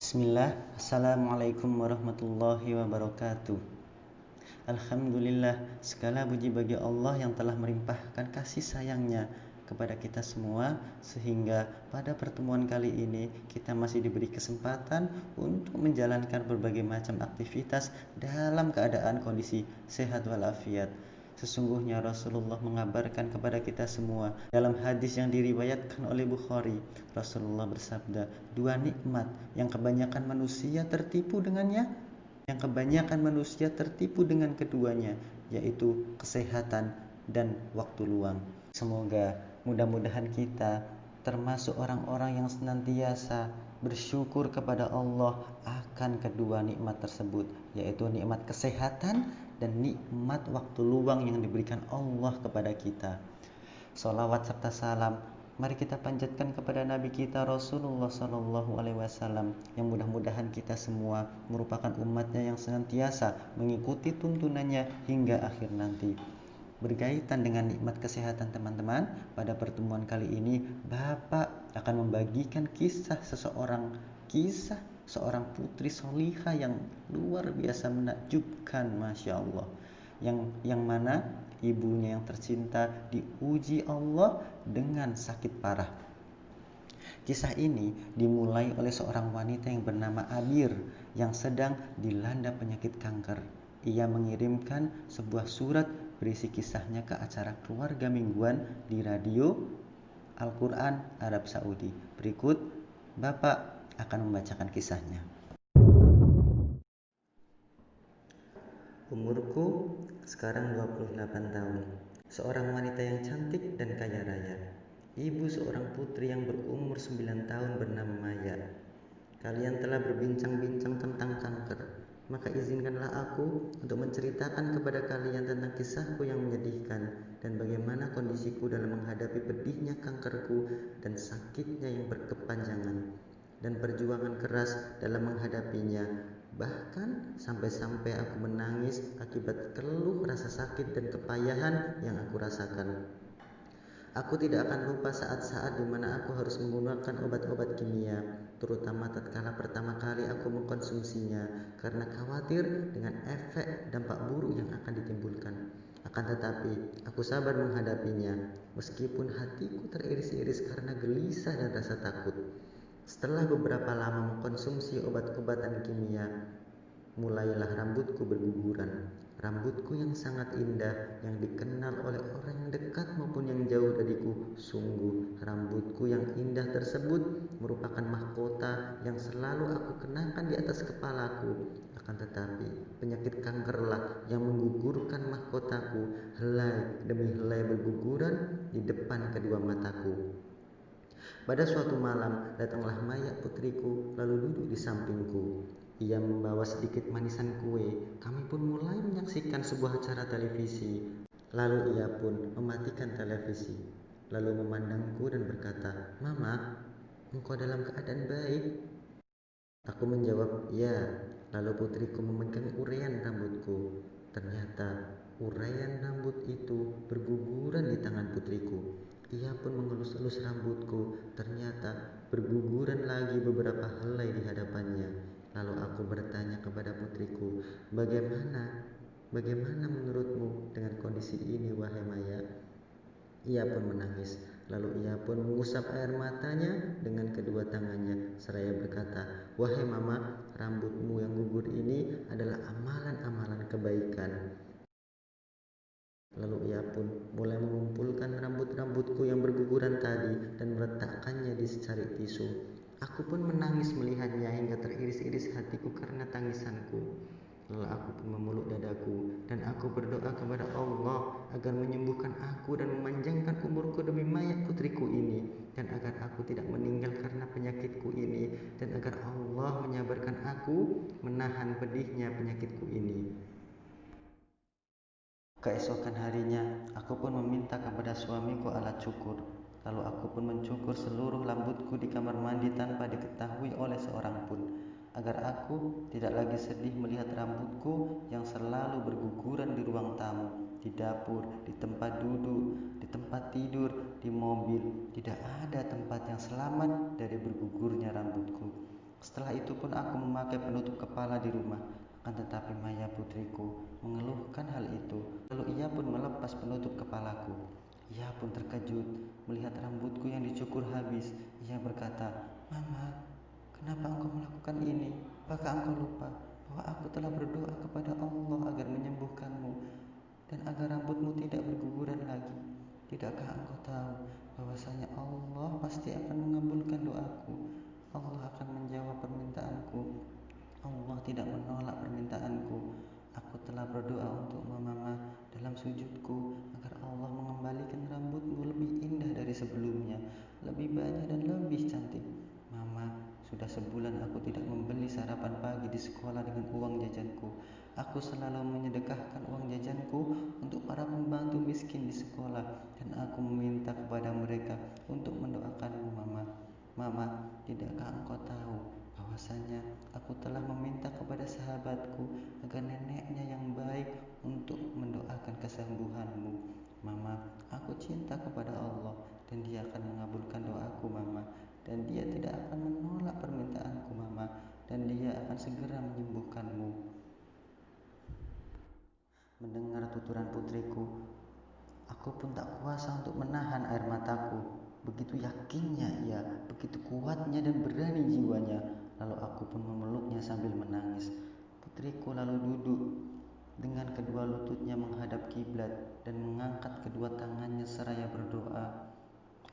Bismillah, Assalamualaikum warahmatullahi wabarakatuh. Alhamdulillah, segala puji bagi Allah yang telah melimpahkan kasih sayangnya kepada kita semua, sehingga pada pertemuan kali ini kita masih diberi kesempatan untuk menjalankan berbagai macam aktivitas dalam keadaan kondisi sehat walafiat. Sesungguhnya Rasulullah mengabarkan kepada kita semua dalam hadis yang diriwayatkan oleh Bukhari. Rasulullah bersabda, dua nikmat yang kebanyakan manusia tertipu dengan keduanya, yaitu kesehatan dan waktu luang. Semoga mudah-mudahan kita termasuk orang-orang yang senantiasa bersyukur kepada Allah akan kedua nikmat tersebut, yaitu nikmat kesehatan dan nikmat waktu luang yang diberikan Allah kepada kita. Salawat serta salam mari kita panjatkan kepada Nabi kita Rasulullah SAW, yang mudah-mudahan kita semua merupakan umatnya yang senantiasa mengikuti tuntunannya hingga akhir nanti. Berkaitan dengan nikmat kesehatan teman-teman, pada pertemuan kali ini Bapak akan membagikan kisah seorang putri solihah yang luar biasa menakjubkan, Masya Allah, yang mana ibunya yang tercinta diuji Allah dengan sakit parah. Kisah ini dimulai oleh seorang wanita yang bernama Abir yang sedang dilanda penyakit kanker. Ia mengirimkan sebuah surat berisi kisahnya ke acara keluarga mingguan di radio Al-Quran Arab Saudi. Berikut Bapak akan membacakan kisahnya. Umurku sekarang 28 tahun. Seorang wanita yang cantik dan kaya raya. Ibu seorang putri yang berumur 9 tahun bernama Maya. Kalian telah berbincang-bincang tentang kanker. Maka izinkanlah aku untuk menceritakan kepada kalian tentang kisahku yang menyedihkan dan bagaimana kondisiku dalam menghadapi pedihnya kankerku dan sakitnya yang berkepanjangan dan perjuangan keras dalam menghadapinya. Bahkan sampai-sampai aku menangis akibat keluh rasa sakit dan kepayahan yang aku rasakan. Aku tidak akan lupa saat-saat di mana aku harus menggunakan obat-obat kimia, terutama tatkala pertama kali aku mengkonsumsinya karena khawatir dengan efek dampak buruk yang akan ditimbulkan. Akan tetapi, aku sabar menghadapinya, meskipun hatiku teriris-iris karena gelisah dan rasa takut. Setelah beberapa lama mengkonsumsi obat-obatan kimia, mulailah rambutku berguguran. Rambutku yang sangat indah, yang dikenal oleh orang yang dekat maupun yang jauh dariku. Sungguh, rambutku yang indah tersebut merupakan mahkota yang selalu aku kenakan di atas kepalaku. Akan tetapi, penyakit kankerlah yang menggugurkan mahkotaku. Helai demi helai berguguran di depan kedua mataku. Pada suatu malam, datanglah Maya putriku lalu duduk di sampingku. Ia membawa sedikit manisan kue. Kami pun mulai menyaksikan sebuah acara televisi. Lalu ia pun mematikan televisi. Lalu memandangku dan berkata, "Mama, engkau dalam keadaan baik?" Aku menjawab, "Ya." Lalu putriku memegang uraian rambutku. Ternyata uraian rambut itu berguguran di tangan putriku. Ia pun mengelus-elus rambutku. Ternyata berguguran lagi beberapa helai di hadapannya. Lalu aku bertanya kepada putriku, Bagaimana menurutmu dengan kondisi ini, wahai Maya?" Ia pun menangis. Lalu ia pun mengusap air matanya dengan kedua tangannya seraya berkata, "Wahai Mama, rambutmu yang gugur ini adalah amalan-amalan kebaikan." Lalu ia pun mulai mengumpulkan rambut-rambutku yang berguguran tadi dan meletakkannya di secari tisu. Aku pun menangis melihatnya hingga teriris-iris hatiku karena tangisanku. Lalu aku pun memeluk dadaku dan aku berdoa kepada Allah agar menyembuhkan aku dan memanjangkan umurku demi mayat putriku ini, dan agar aku tidak meninggal karena penyakitku ini, dan agar Allah menyabarkan aku menahan pedihnya penyakitku ini. Keesokan harinya, aku pun meminta kepada suamiku alat cukur. Lalu aku pun mencukur seluruh rambutku di kamar mandi tanpa diketahui oleh seorang pun, agar aku tidak lagi sedih melihat rambutku yang selalu berguguran di ruang tamu, di dapur, di tempat duduk, di tempat tidur, di mobil. Tidak ada tempat yang selamat dari bergugurnya rambutku. Setelah itu pun aku memakai penutup kepala di rumah. Akan tetapi Maya putriku mengeluhkan hal itu. Lalu ia pun melepas penutup kepalaku. Ia pun terkejut melihat rambutku yang dicukur habis. Ia berkata, "Mama, kenapa engkau melakukan ini? Apakah engkau lupa bahwa aku telah berdoa kepada Allah agar menyembuhkanmu dan agar rambutmu tidak berguguran lagi? Tidakkah engkau tahu bahwasanya Allah pasti akan mengabulkan doaku? Allah akan menjawab permintaanku. Allah tidak menolak permintaanku. Aku telah berdoa untuk Mama dalam sujudku agar Allah mengembalikan rambutmu lebih indah dari sebelumnya, lebih banyak dan lebih cantik. Mama, sudah sebulan aku tidak membeli sarapan pagi di sekolah dengan uang jajanku. Aku selalu menyedekahkan uang jajanku untuk para pembantu miskin di sekolah dan aku meminta kepada mereka untuk mendoakanmu, Mama. Mama, tidakkah engkau tahu bahwasanya aku telah meminta kepada sahabatku agar neneknya yang baik untuk mendoakan kesembuhanmu. Mama, aku cinta kepada Allah dan Dia akan mengabulkan doaku, Mama. Dan Dia tidak akan menolak permintaanku, Mama. Dan Dia akan segera menyembuhkanmu." Mendengar tuturan putriku, aku pun tak kuasa untuk menahan air mataku. Begitu yakinnya ia, begitu kuatnya dan berani jiwanya. Lalu aku pun memeluknya sambil menangis. Putriku lalu duduk dengan kedua lututnya menghadap kiblat dan mengangkat kedua tangannya seraya berdoa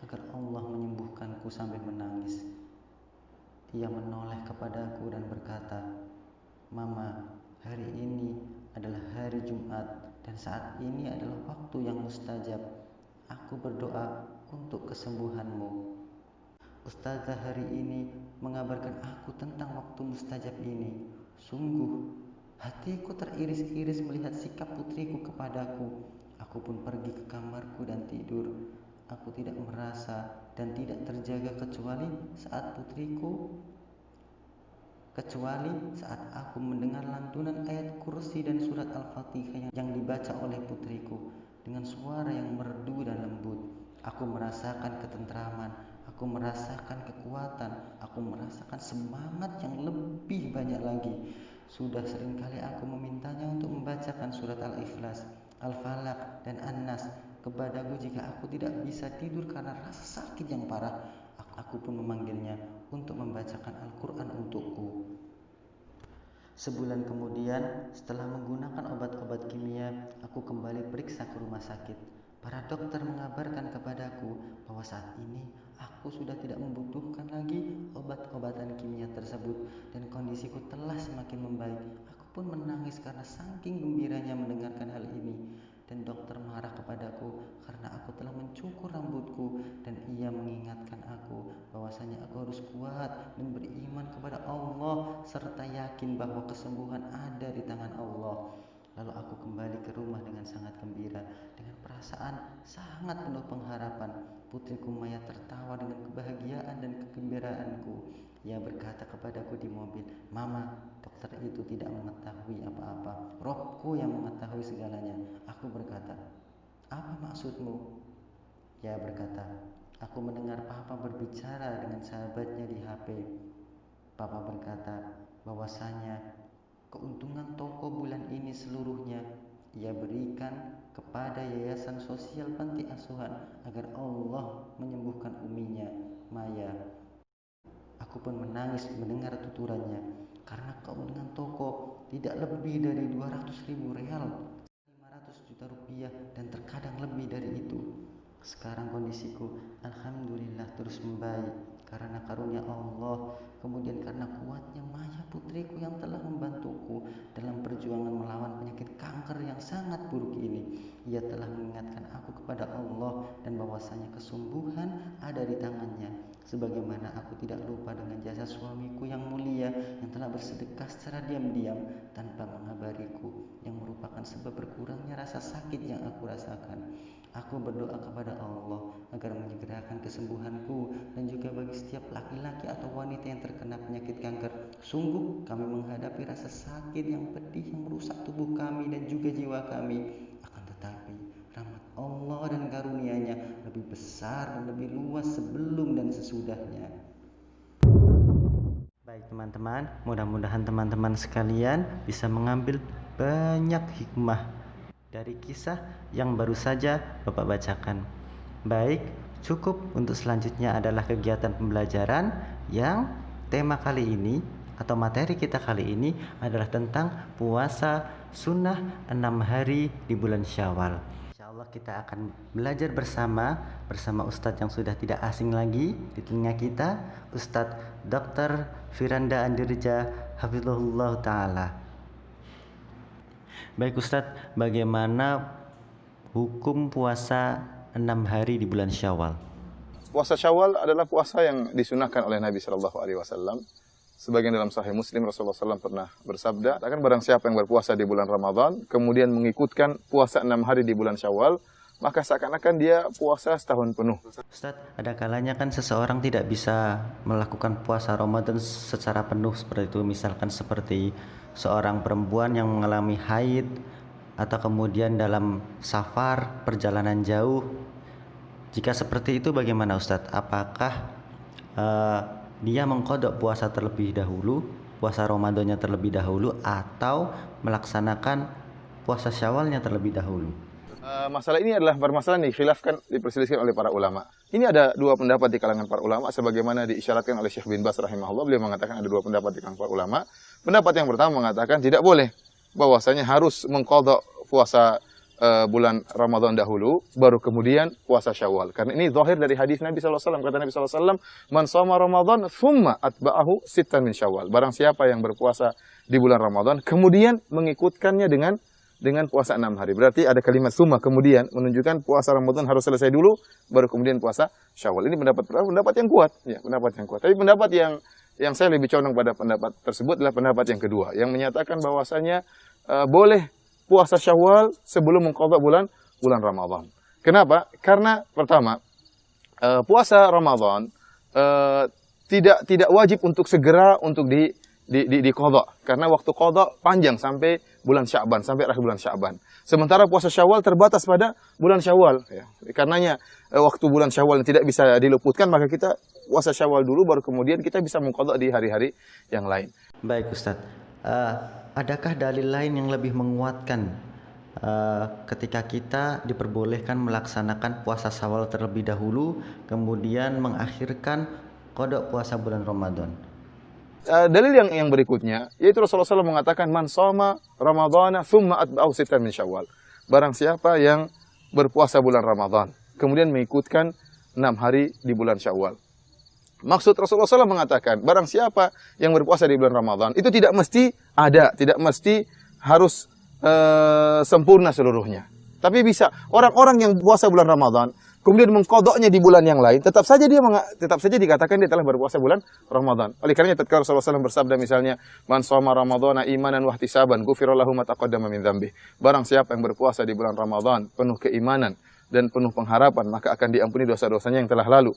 agar Allah menyembuhkanku sambil menangis. Ia menoleh kepadaku dan berkata, "Mama, hari ini adalah hari Jumat dan saat ini adalah waktu yang mustajab. Aku berdoa untuk kesembuhanmu. Ustazah hari ini mengabarkan aku tentang waktu mustajab ini. Sungguh, hatiku teriris-iris melihat sikap putriku kepadaku. Aku pun pergi ke kamarku dan tidur. Aku tidak merasa dan tidak terjaga kecuali saat aku mendengar lantunan ayat kursi dan surat Al-Fatihah yang dibaca oleh putriku dengan suara yang merdu dan lembut. Aku merasakan ketentraman, aku merasakan kekuatan, aku merasakan semangat yang lebih banyak lagi. Sudah seringkali aku memintanya untuk membacakan surat Al-Ikhlas, Al-Falaq, dan An-Nas kepadaku jika aku tidak bisa tidur karena rasa sakit yang parah. Aku pun memanggilnya untuk membacakan Al-Quran untukku. Sebulan kemudian, setelah menggunakan obat-obat kimia, aku kembali periksa ke rumah sakit. Para dokter mengabarkan kepadaku bahwa saat ini aku sudah tidak membutuhkan lagi obat-obatan kimia tersebut dan kondisiku telah semakin membaik. Aku pun menangis karena saking gembiranya mendengarkan hal ini. Dan dokter marah kepadaku karena aku telah mencukur rambutku dan ia mengingatkan aku bahwasanya aku harus kuat dan beriman kepada Allah serta yakin bahwa kesembuhan ada di tangan Allah. Lalu aku kembali ke rumah dengan sangat gembira, dengan perasaan sangat penuh pengharapan. Putriku Maya tertawa dengan kebahagiaan dan kegembiraanku. Ia berkata kepadaku di mobil, "Mama, dokter itu tidak mengetahui apa-apa. Rohku yang mengetahui segalanya." Aku berkata, "Apa maksudmu?" Ia berkata, "Aku mendengar Papa berbicara dengan sahabatnya di HP. Papa berkata bahwasanya keuntungan toko bulan ini seluruhnya ia berikan kepada yayasan sosial panti asuhan agar Allah menyembuhkan uminya, Maya." Aku pun menangis mendengar tuturannya karena keuntungan toko tidak lebih dari 200.000 real, 500 juta rupiah, dan terkadang lebih dari itu. Sekarang kondisiku alhamdulillah terus membaik karena karunia Allah, kemudian karena kuatnya Maya putriku yang telah membantuku dalam perjuangan melawan penyakit kanker yang sangat buruk ini. Ia telah mengingatkan aku kepada Allah dan bahwasanya kesembuhan ada di tangannya. Sebagaimana aku tidak lupa dengan jasa suamiku yang mulia yang telah bersedekah secara diam-diam tanpa mengabariku, yang merupakan sebab berkurangnya rasa sakit yang aku rasakan. Aku berdoa kepada Allah agar menyegerakan kesembuhanku dan juga bagi setiap laki-laki atau wanita yang terkena penyakit kanker. Sungguh kami menghadapi rasa sakit yang pedih yang merusak tubuh kami dan juga jiwa kami. Akan tetapi rahmat Allah dan karunia-Nya lebih besar dan lebih luas sebelum dan sesudahnya. Baik teman-teman, mudah-mudahan teman-teman sekalian bisa mengambil banyak hikmah dari kisah yang baru saja Bapak bacakan. Baik, cukup untuk selanjutnya adalah kegiatan pembelajaran yang tema kali ini atau materi kita kali ini adalah tentang puasa sunnah 6 hari di bulan Syawal. Insyaallah kita akan belajar bersama Ustadz yang sudah tidak asing lagi di telinga kita, Ustadz Dr. Firanda Andirja Hafizahullah Ta'ala. Baik Ustadz, bagaimana hukum puasa 6 hari di bulan Syawal? Puasa Syawal adalah puasa yang disunahkan oleh Nabi Shallallahu Alaihi Wasallam. Sebagian dalam Sahih Muslim, Rasulullah SAW pernah bersabda, akan barang siapa yang berpuasa di bulan Ramadan, kemudian mengikutkan puasa 6 hari di bulan Syawal, maka seakan-akan dia puasa setahun penuh. Ustadz, ada kalanya kan seseorang tidak bisa melakukan puasa Ramadan secara penuh seperti itu. Misalkan seperti seorang perempuan yang mengalami haid, atau kemudian dalam safar, perjalanan jauh. Jika seperti itu bagaimana Ustadz? Apakah dia mengqadha puasa terlebih dahulu, puasa Ramadannya terlebih dahulu, atau melaksanakan puasa Syawalnya terlebih dahulu? Masalah ini adalah permasalahan dikhilafkan, diperselisihkan oleh para ulama. Ini ada dua pendapat di kalangan para ulama, sebagaimana diisyaratkan oleh Syekh bin Baz rahimahullah. Beliau mengatakan ada dua pendapat di kalangan para ulama. Pendapat yang pertama mengatakan tidak boleh, bahwasanya harus mengqadha puasa bulan Ramadan dahulu, baru kemudian puasa Syawal. Karena ini zahir dari hadis Nabi SAW. Kata Nabi SAW, man shoma Ramadan, thumma atba'ahu sittan min Syawal. Barang siapa yang berpuasa di bulan Ramadan, kemudian mengikutkannya dengan puasa 6 hari. Berarti ada kalimat summa kemudian menunjukkan puasa Ramadan harus selesai dulu, baru kemudian puasa Syawal. Ini pendapat yang kuat, ya, pendapat yang kuat. Tapi pendapat yang saya lebih condong pada pendapat tersebut adalah pendapat yang kedua, yang menyatakan bahwasanya boleh puasa Syawal sebelum mengqadha bulan Ramadan. Kenapa? Karena pertama, puasa Ramadan tidak wajib untuk segera untuk diqadha, karena waktu qadha panjang sampai bulan Sya'ban, sampai akhir bulan Sya'ban. Sementara puasa Syawal terbatas pada bulan Syawal, ya. Karenanya waktu bulan Syawal tidak bisa diluputkan, maka kita puasa Syawal dulu, baru kemudian kita bisa mengqadha di hari-hari yang lain. Baik Ustadz, adakah dalil lain yang lebih menguatkan ketika kita diperbolehkan melaksanakan puasa Syawal terlebih dahulu, kemudian mengakhirkan qadha puasa bulan Ramadan? Dalil yang berikutnya, yaitu Rasulullah SAW mengatakan, man shoma Ramadana thumma atba'ahu sittan min Syawal. Barang siapa yang berpuasa bulan Ramadan, kemudian mengikutkan 6 hari di bulan Syawal. Maksud Rasulullah SAW mengatakan, barang siapa yang berpuasa di bulan Ramadan, itu tidak mesti harus sempurna seluruhnya. Tapi bisa orang-orang yang puasa bulan Ramadan, kemudian mengqadhanya di bulan yang lain, tetap saja dikatakan dia telah berpuasa bulan Ramadan. Oleh karenanya tatkala Rasulullah SAW bersabda misalnya, man shoma Ramadhana imanan wa ihtisaban, ghufira lahu ma taqaddama min dzambi. Barang siapa yang berpuasa di bulan Ramadan penuh keimanan dan penuh pengharapan, maka akan diampuni dosa-dosanya yang telah lalu.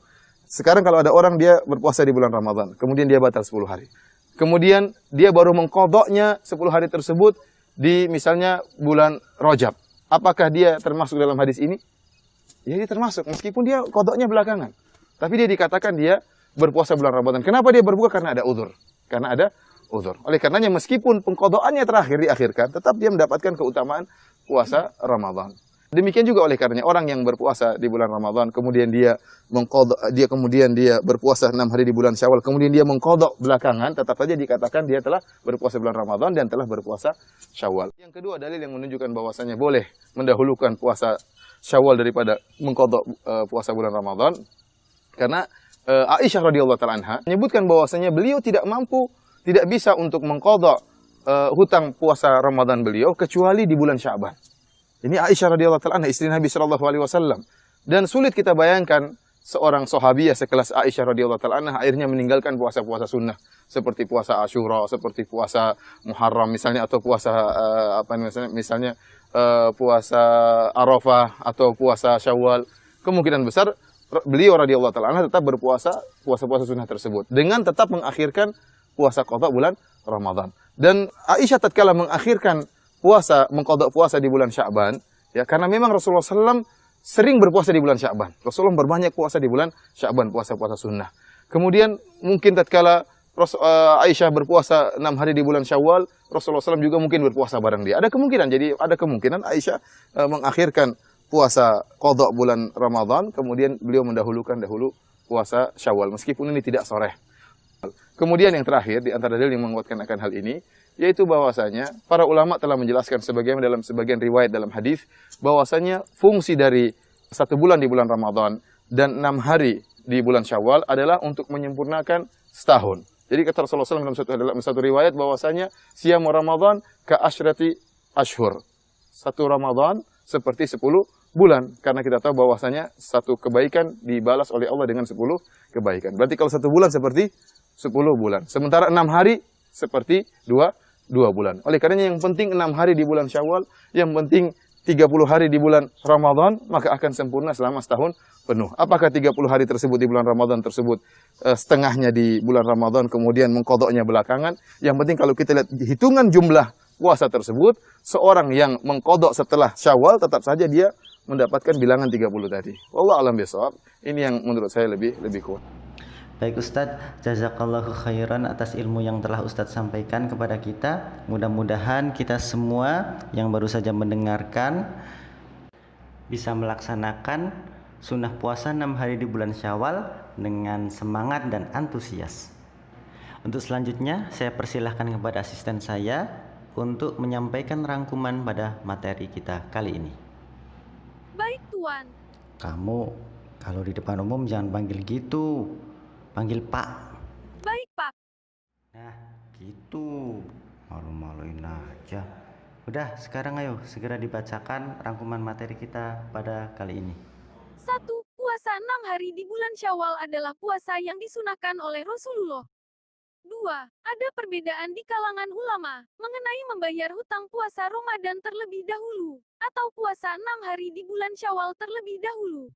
Sekarang kalau ada orang dia berpuasa di bulan Ramadan, kemudian dia batal 10 hari. Kemudian dia baru mengqadhanya 10 hari tersebut di misalnya bulan Rajab. Apakah dia termasuk dalam hadis ini? Ya, dia termasuk, meskipun dia qadhanya belakangan. Tapi dia dikatakan dia berpuasa bulan Ramadan. Kenapa dia berbuka? Karena ada uzur. Oleh karenanya meskipun pengqadhaannya terakhir diakhirkan, tetap dia mendapatkan keutamaan puasa Ramadan. Demikian juga oleh karenanya orang yang berpuasa di bulan Ramadan, kemudian dia berpuasa 6 hari di bulan Syawal, kemudian dia mengqadha belakangan, tetap saja dikatakan dia telah berpuasa bulan Ramadan dan telah berpuasa Syawal. Yang kedua, dalil yang menunjukkan bahwasanya boleh mendahulukan puasa Syawal daripada mengqadha puasa bulan Ramadan, karena Aisyah radhiyallahu taala anha menyebutkan bahwasanya beliau tidak bisa untuk mengqadha hutang puasa Ramadan beliau kecuali di bulan Sya'ban. Ini Aisyah radhiyallahu taala anha, istri Nabi sallallahu alaihi wasallam. Dan sulit kita bayangkan seorang sahabiah sekelas Aisyah radhiyallahu taala anha akhirnya meninggalkan puasa-puasa sunnah seperti puasa Asyura, seperti puasa Muharram misalnya, atau puasa puasa Arafah atau puasa Syawal. Kemungkinan besar beliau radhiyallahu taala anha tetap berpuasa puasa-puasa sunnah tersebut dengan tetap mengakhirkan puasa qadha bulan Ramadan. Dan Aisyah tatkala mengakhirkan mengqadha puasa di bulan Sya'ban, ya, karena memang Rasulullah SAW sering berpuasa di bulan Sya'ban. Rasulullah berbanyak puasa di bulan Sya'ban, puasa-puasa sunnah. Kemudian mungkin tatkala Aisyah berpuasa 6 hari di bulan Syawal, Rasulullah SAW juga mungkin berpuasa bareng dia. Ada kemungkinan, jadi ada kemungkinan Aisyah mengakhirkan puasa qadha bulan Ramadan, kemudian beliau mendahulukan puasa Syawal, meskipun ini tidak shareh. Kemudian yang terakhir, di antara dalil yang menguatkan akan hal ini, yaitu bahwasanya para ulama telah menjelaskan sebagaimana dalam sebagian riwayat dalam hadis, bahwasanya fungsi dari 1 bulan di bulan Ramadan dan 6 hari di bulan Syawal adalah untuk menyempurnakan setahun. Jadi kata Rasulullah SAW dalam satu riwayat bahwasanya siyamu Ramadan ka asyrati ashhur. 1 Ramadan seperti 10 bulan, karena kita tahu bahwasanya satu kebaikan dibalas oleh Allah dengan 10 kebaikan. Berarti kalau 1 bulan seperti 10 bulan. Sementara 6 hari seperti 2 bulan. Oleh karenanya yang penting 6 hari di bulan Syawal, yang penting 30 hari di bulan Ramadan, maka akan sempurna selama setahun penuh. Apakah 30 hari tersebut di bulan Ramadan tersebut setengahnya di bulan Ramadan, kemudian mengkodoknya belakangan? Yang penting kalau kita lihat hitungan jumlah puasa tersebut, seorang yang mengkodok setelah Syawal tetap saja dia mendapatkan bilangan 30 tadi. Wallahu a'lam bishawab. Ini yang menurut saya lebih kuat. Baik Ustadz, jazakallahu khairan atas ilmu yang telah Ustadz sampaikan kepada kita. Mudah-mudahan kita semua yang baru saja mendengarkan bisa melaksanakan sunnah puasa 6 hari di bulan Syawal dengan semangat dan antusias. Untuk selanjutnya, saya persilahkan kepada asisten saya untuk menyampaikan rangkuman pada materi kita kali ini. Baik, Tuan. Kamu kalau di depan umum jangan panggil gitu. Panggil Pak. Baik, Pak. Nah, gitu. Malu-maluin aja. Udah, sekarang ayo segera dibacakan rangkuman materi kita pada kali ini. 1. Puasa 6 hari di bulan Syawal adalah puasa yang disunahkan oleh Rasulullah. 2. Ada perbedaan di kalangan ulama mengenai membayar hutang puasa Ramadan terlebih dahulu, atau puasa 6 hari di bulan Syawal terlebih dahulu.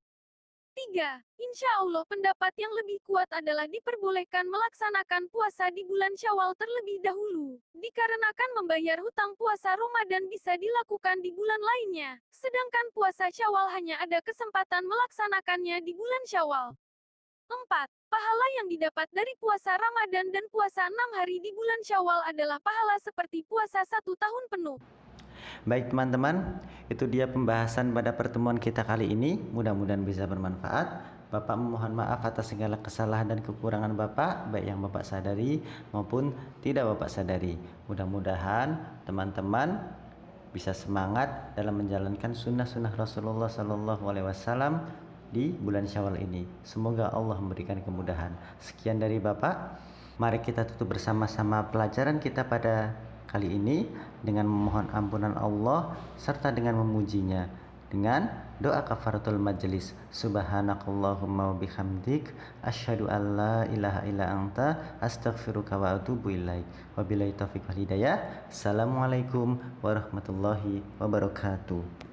3. Insya Allah pendapat yang lebih kuat adalah diperbolehkan melaksanakan puasa di bulan Syawal terlebih dahulu, dikarenakan membayar hutang puasa Ramadan bisa dilakukan di bulan lainnya, sedangkan puasa Syawal hanya ada kesempatan melaksanakannya di bulan Syawal. 4. Pahala yang didapat dari puasa Ramadan dan puasa 6 hari di bulan Syawal adalah pahala seperti puasa 1 tahun penuh. Baik teman-teman, itu dia pembahasan pada pertemuan kita kali ini. Mudah-mudahan bisa bermanfaat. Bapak memohon maaf atas segala kesalahan dan kekurangan Bapak, baik yang Bapak sadari maupun tidak Bapak sadari. Mudah-mudahan teman-teman bisa semangat dalam menjalankan sunnah-sunnah Rasulullah SAW di bulan Syawal ini. Semoga Allah memberikan kemudahan. Sekian dari Bapak. Mari kita tutup bersama-sama pelajaran kita pada kali ini dengan memohon ampunan Allah serta dengan memujinya dengan doa kafaratul majelis. Subhanakallahumma wa bihamdik asyhadu an la ilaha illa anta astaghfiruka wa atubu ilaik. Wabillahi taufiq wal hidayah. Assalamualaikum warahmatullahi wabarakatuh.